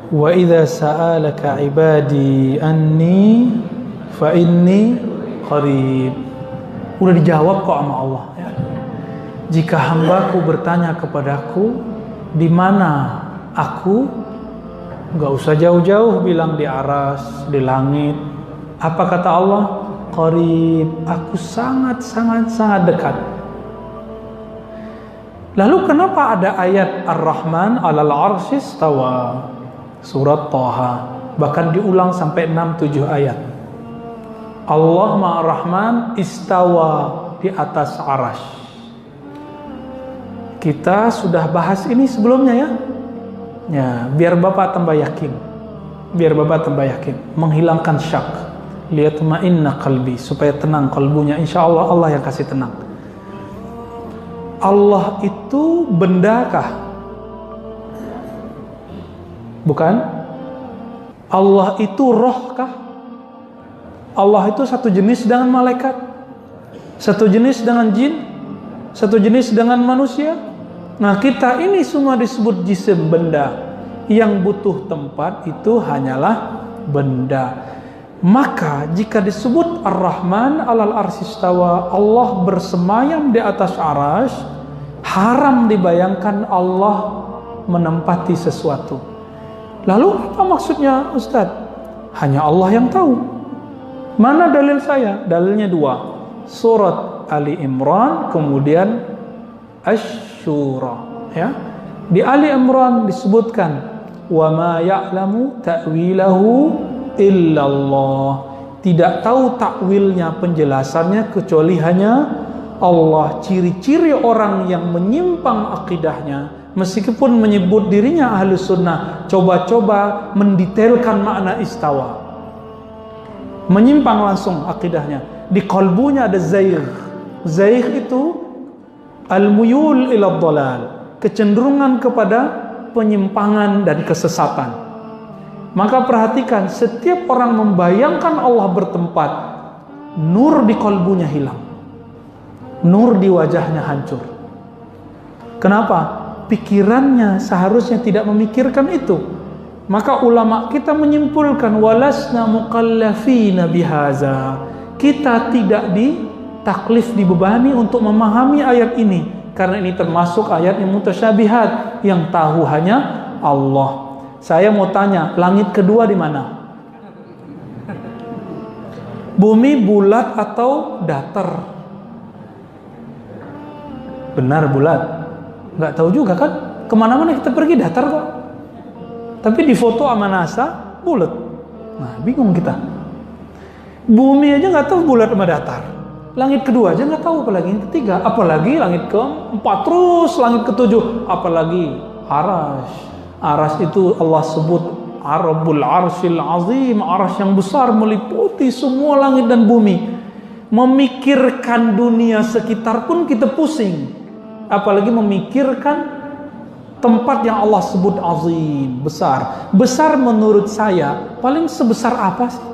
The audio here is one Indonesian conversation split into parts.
Wa idza sa'alaka ibadi anni fa inni qarib. Udah dijawab kok sama Allah ya. Jika hambaku bertanya kepadaku di mana aku, enggak usah jauh-jauh bilang di aras, di langit. Apa kata Allah? Qarib, aku sangat dekat. Lalu kenapa ada ayat Ar-Rahman 'alal 'arsy istawa? Surat Thaha, bahkan diulang sampai 6-7 ayat. Allah Maha Rahman istawa di atas arasy. Kita sudah bahas ini sebelumnya ya. Ya, biar Bapak tambah yakin. Menghilangkan syak. Liyatma'inna qalbi, supaya tenang kalbunya. Insyaallah Allah yang kasih tenang. Allah itu bendakah? Bukan. Allah itu rohkah? Allah itu satu jenis dengan malaikat, satu jenis dengan jin, satu jenis dengan manusia. Nah, kita ini semua disebut jisim, benda. Yang butuh tempat itu hanyalah benda. Maka jika disebut Ar-Rahman 'alal 'arsy istawa, Allah bersemayam di atas arasy, haram dibayangkan Allah menempati sesuatu. Lalu apa maksudnya Ustaz? Hanya Allah yang tahu. Mana dalil saya? Dalilnya 2. Surat Ali Imran, kemudian Asy-Syura ya. Di Ali Imran disebutkan wa ma ya'lamu ta'wilahu illallah. Tidak tahu takwilnya, penjelasannya, kecuali hanya Allah. Ciri-ciri orang yang menyimpang akidahnya, meskipun menyebut dirinya ahli sunnah, coba-coba mendetailkan makna istawa, menyimpang langsung akidahnya. Di kalbunya ada zaigh. Zaigh itu al-muyul ila dhalal, kecenderungan kepada penyimpangan dan kesesatan. Maka perhatikan, setiap orang membayangkan Allah bertempat, nur di kalbunya hilang, nur di wajahnya hancur. Kenapa? Pikirannya seharusnya tidak memikirkan itu. Maka ulama kita menyimpulkan walasna mukallafina bihaza. Kita tidak ditaklif, dibebani untuk memahami ayat ini, karena ini termasuk ayat yang mutasyabihat, yang tahu hanya Allah. Saya mau tanya, langit kedua di mana? Bumi bulat atau datar? Benar bulat. Nggak tahu juga kan, kemana-mana kita pergi datar kok, tapi di foto sama NASA bulat. Nah, bingung kita. Bumi aja nggak tahu bulat sama datar, langit kedua aja nggak tahu, apalagi yang ketiga, apalagi langit keempat, terus langit ketujuh, apalagi arasy. Arasy itu Allah sebut Rabbul Arsyil Azim, arasy yang besar meliputi semua langit dan bumi. Memikirkan dunia sekitar pun kita pusing, apalagi memikirkan tempat yang Allah sebut azim, besar. Besar menurut saya paling sebesar apa sih?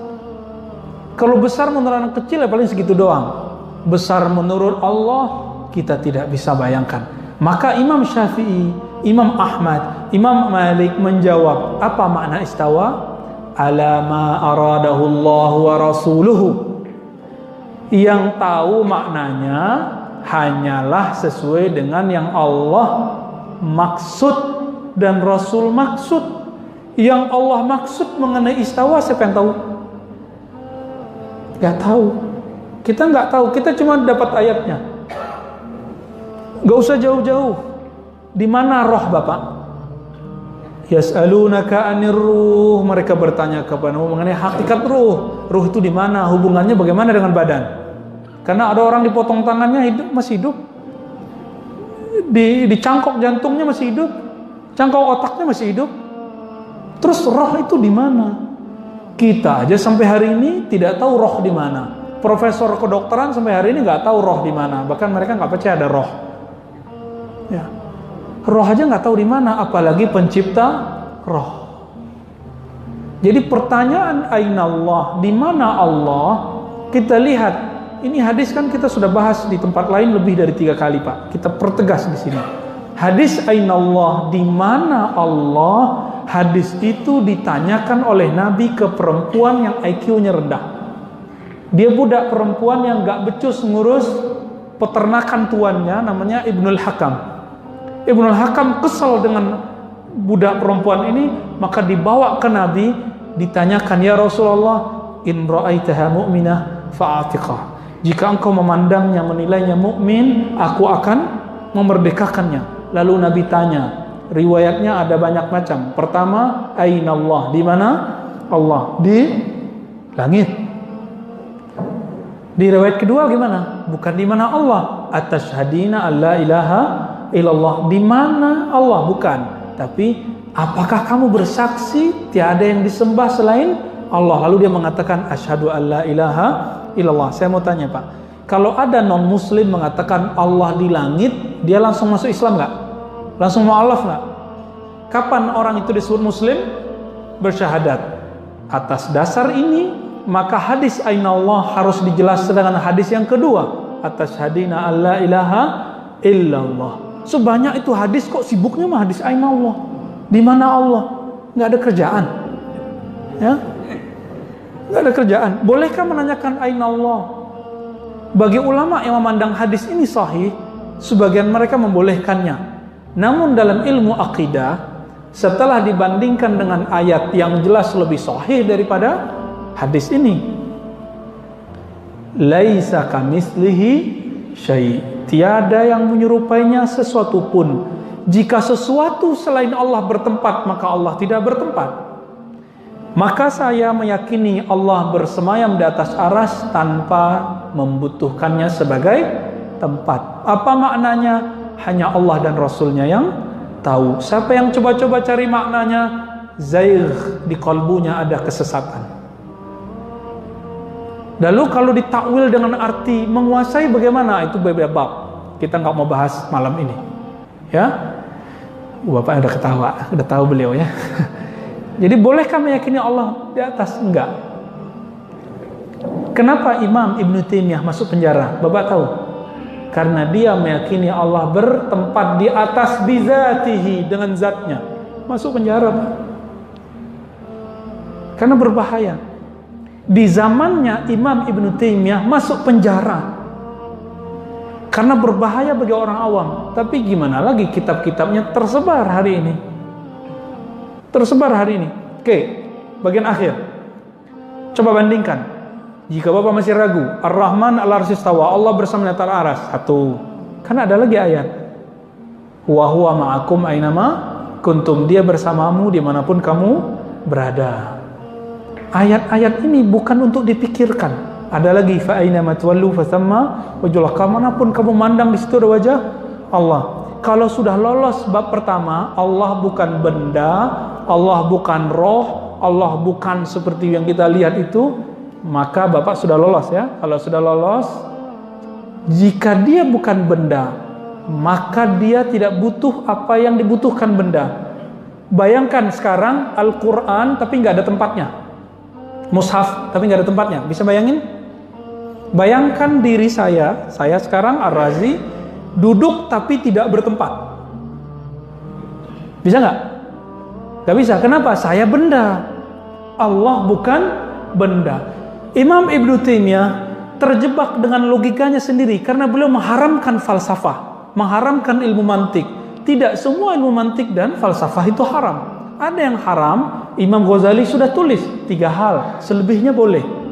Kalau besar menurut anak kecil ya paling segitu doang. Besar menurut Allah kita tidak bisa bayangkan. Maka Imam Syafi'i, Imam Ahmad, Imam Malik menjawab, apa makna istawa? Ala ma aradahu Allah wa rasuluhu. Yang tahu maknanya hanyalah sesuai dengan yang Allah maksud dan Rasul maksud. Yang Allah maksud mengenai istawa, siapa yang tahu? Gak tahu. Kita gak tahu, kita cuma dapat ayatnya. Gak usah jauh-jauh. Di mana roh Bapak? Yas'alunaka 'anir ruh, mereka bertanya kepadamu mengenai hakikat ruh. Ruh itu di mana? Hubungannya bagaimana dengan badan? Karena ada orang dipotong tangannya hidup, masih hidup. Dicangkok jantungnya masih hidup. Cangkok otaknya masih hidup. Terus roh itu di mana? Kita aja sampai hari ini tidak tahu roh di mana. Profesor kedokteran sampai hari ini nggak tahu roh di mana. Bahkan mereka nggak percaya ada roh. Ya. Roh aja nggak tahu di mana, apalagi pencipta roh. Jadi pertanyaan aina Allah, di mana Allah? Kita lihat, ini hadis kan kita sudah bahas di tempat lain lebih dari 3 kali Pak. Kita pertegas di sini. Hadis aina Allah, di mana Allah hadis itu ditanyakan oleh Nabi ke perempuan yang IQ-nya rendah. Dia budak perempuan yang gak becus ngurus peternakan tuannya, namanya Ibnul Hakam. Ibnul Hakam kesal dengan budak perempuan ini, maka dibawa ke Nabi, ditanyakan, ya Rasulullah, in ra'aitaha mu'minah fa'atiqah. Jika engkau memandangnya, menilainya mukmin, aku akan memerdekakannya. Lalu Nabi tanya, riwayatnya ada banyak macam. Pertama, aina Allah, di mana Allah? Di langit. Di riwayat kedua gimana? Bukan di mana Allah. Atashhadina alla ilaha illallah. Di mana Allah? Bukan. Tapi apakah kamu bersaksi tiada yang disembah selain Allah? Lalu dia mengatakan asyhadu alla ilaha illallah. Saya mau tanya Pak, kalau ada non muslim mengatakan Allah di langit, dia langsung masuk Islam nggak? Langsung mu'alaf nggak? Kapan orang itu disebut muslim? Bersyahadat. Atas dasar ini, maka hadis aina Allah harus dijelaskan dengan hadis yang kedua, atashhadina alla ilaha illallah. Sebanyak itu hadis, kok sibuknya mah hadis aina Allah? Di mana Allah? Nggak ada kerjaan, ya? Nggak ada kerjaan. Bolehkah menanyakan aina Allah? Bagi ulama yang memandang hadis ini sahih, sebagian mereka membolehkannya. Namun dalam ilmu akidah, setelah dibandingkan dengan ayat yang jelas lebih sahih daripada hadis ini, laisa kamitslihi syai', tiada yang menyerupainya sesuatu pun. Jika sesuatu selain Allah bertempat, maka Allah tidak bertempat. Maka saya meyakini Allah bersemayam di atas aras tanpa membutuhkannya sebagai tempat. Apa maknanya? Hanya Allah dan Rasulnya yang tahu. Siapa yang coba-coba cari maknanya, zaigh, di kalbunya ada kesesatan. Lalu kalau ditakwil dengan arti menguasai, bagaimana? Itu berbeda bab. Kita nggak mau bahas malam ini, ya. Bapak udah ketawa, udah tahu beliau ya. Jadi bolehkah meyakini Allah di atas? Enggak. Kenapa Imam Ibn Taimiyah masuk penjara? Bapak tahu? Karena dia meyakini Allah bertempat di atas bizatihi, dengan zatnya. Masuk penjara, Pak. Karena berbahaya. Di zamannya Imam Ibn Taimiyah masuk penjara karena berbahaya bagi orang awam. Tapi gimana lagi, kitab-kitabnya tersebar hari ini. Tersebar hari ini. Oke, bagian akhir. Coba bandingkan. Jika Bapak masih ragu, Ar-Rahman al-Arsy istawa, Allah bersama di atas aras. Satu. Kan ada lagi ayat. Wa huwa ma'akum ainama kuntum, dia bersamamu dimanapun kamu berada. Ayat-ayat ini bukan untuk dipikirkan. Ada lagi, fa aina matwallu fasamma wajhullah, kemanapun kamu mandang di situ ada wajah Allah. Kalau sudah lolos bab pertama, Allah bukan benda, Allah bukan roh, Allah bukan seperti yang kita lihat itu, maka Bapak sudah lolos ya. Kalau sudah lolos, jika dia bukan benda, maka dia tidak butuh apa yang dibutuhkan benda. Bayangkan sekarang Al-Quran tapi nggak ada tempatnya, mushaf tapi nggak ada tempatnya. Bisa bayangin? Bayangkan diri saya sekarang Ar-Razi duduk tapi tidak bertempat. Bisa nggak? Nggak bisa. Kenapa? Saya benda, Allah bukan benda. Imam Ibn Taimiyah terjebak dengan logikanya sendiri karena beliau mengharamkan falsafah, mengharamkan ilmu mantik. Tidak semua ilmu mantik dan falsafah itu haram. Ada yang haram. Imam Ghazali sudah tulis 3 hal, selebihnya boleh.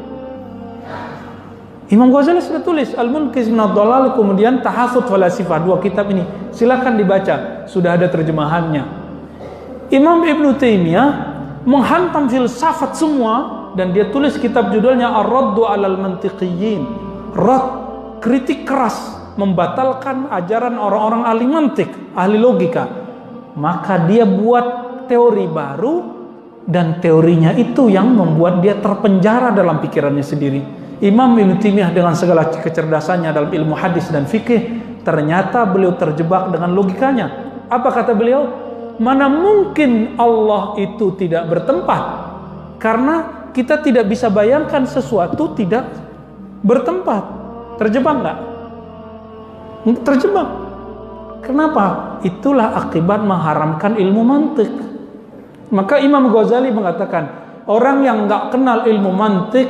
Imam Ghazali sudah tulis Al-Munqiz min ad-Dhalal, kemudian Tahaffut Falasifah, 2 kitab ini silakan dibaca, sudah ada terjemahannya. Imam Ibn Taimiyah menghantam filsafat semua dan dia tulis kitab judulnya Ar-Raddu 'alal Mantiqiyyin. Rad, kritik keras, membatalkan ajaran orang-orang ahli mantik, ahli logika. Maka dia buat teori baru, dan teorinya itu yang membuat dia terpenjara dalam pikirannya sendiri. Imam Ibn Taimiyah dengan segala kecerdasannya dalam ilmu hadis dan fikih, ternyata beliau terjebak dengan logikanya. Apa kata beliau? Mana mungkin Allah itu tidak bertempat? Karena kita tidak bisa bayangkan sesuatu tidak bertempat. Terjebak nggak? Terjebak. Kenapa? Itulah akibat mengharamkan ilmu mantik. Maka Imam Ghazali mengatakan, orang yang nggak kenal ilmu mantik,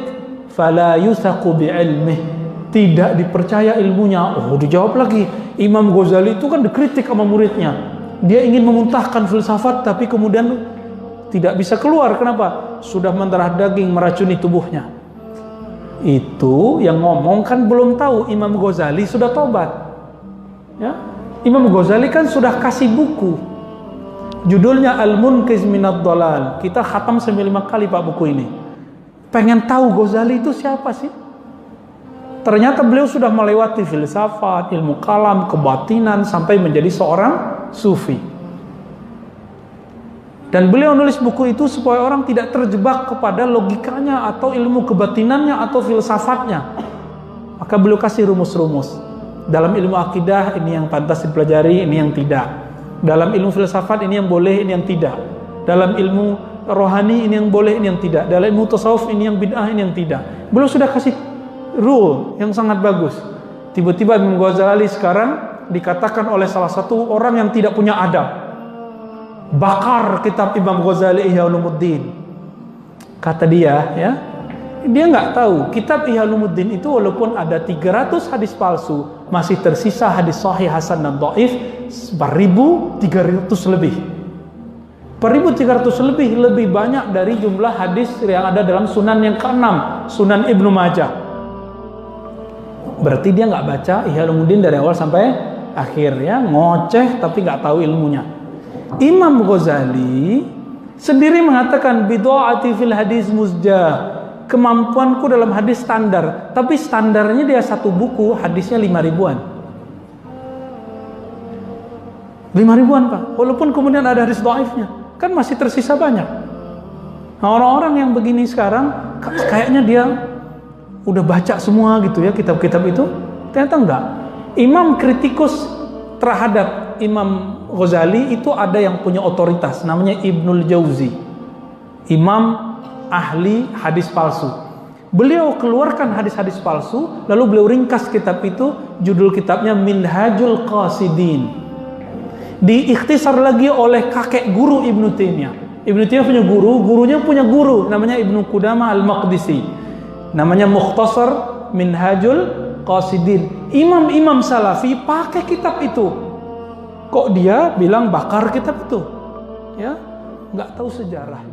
fala yusaqu bi ilmih, tidak dipercaya ilmunya. Oh, dijawab lagi. Imam Ghazali itu kan dikritik sama muridnya. Dia ingin memuntahkan filsafat, tapi kemudian tidak bisa keluar. Kenapa? Sudah mendarah daging, meracuni tubuhnya. Itu yang ngomong kan belum tahu Imam Ghazali sudah tobat. Ya, Imam Ghazali kan sudah kasih buku. Judulnya Al-Munqiz Minad Dhalal. Kita khatam 95 kali Pak buku ini. Pengen tahu Ghazali itu siapa sih? Ternyata beliau sudah melewati filsafat, ilmu kalam, kebatinan, sampai menjadi seorang sufi. Dan beliau nulis buku itu supaya orang tidak terjebak kepada logikanya atau ilmu kebatinannya atau filsafatnya. Maka beliau kasih rumus-rumus. Dalam ilmu akidah ini yang pantas dipelajari, ini yang tidak. Dalam ilmu filsafat ini yang boleh, ini yang tidak. Dalam ilmu rohani ini yang boleh, ini yang tidak. Dalam ilmu tasawuf ini yang bid'ah, ini yang tidak. Beliau sudah kasih rule yang sangat bagus. Tiba-tiba Imam Ghazali sekarang dikatakan oleh salah satu orang yang tidak punya adab, bakar kitab Imam Ghazali Ihya Ulumuddin. Kata dia, ya, dia nggak tahu kitab Ihya Ulumuddin itu walaupun ada 300 hadis palsu, masih tersisa hadis sahih, hasan dan dhaif 4.300 lebih. 4.300 lebih banyak dari jumlah hadis yang ada dalam sunan yang ke-6, Sunan Ibnu Majah. Berarti dia nggak baca Ihya Ulumuddin dari awal sampai akhir, ya, ngoceh tapi nggak tahu ilmunya. Imam Ghazali sendiri mengatakan bid'ati fil hadis muzjah, kemampuanku dalam hadis standar, tapi standarnya dia satu buku hadisnya 5 ribuan. 5 ribuan Pak, walaupun kemudian ada hadis dhaifnya, kan masih tersisa banyak. Nah, orang-orang yang begini sekarang kayaknya dia udah baca semua gitu ya kitab-kitab itu, ternyata enggak. Imam kritikus terhadap Imam Ghazali itu ada yang punya otoritas, namanya Ibnul Jauzi, imam ahli hadis palsu. Beliau keluarkan hadis-hadis palsu, lalu beliau ringkas kitab itu, judul kitabnya Minhajul Qasidin. Diikhtisar lagi oleh kakek guru Ibnu Taimiyah. Ibnu Taimiyah punya guru, gurunya punya guru, namanya Ibnu Qudamah Al-Maqdisi. Namanya Mukhtasar Minhajul Qasidin. Imam-imam salafi pakai kitab itu. Kok dia bilang bakar kitab itu? Ya, nggak tahu sejarah.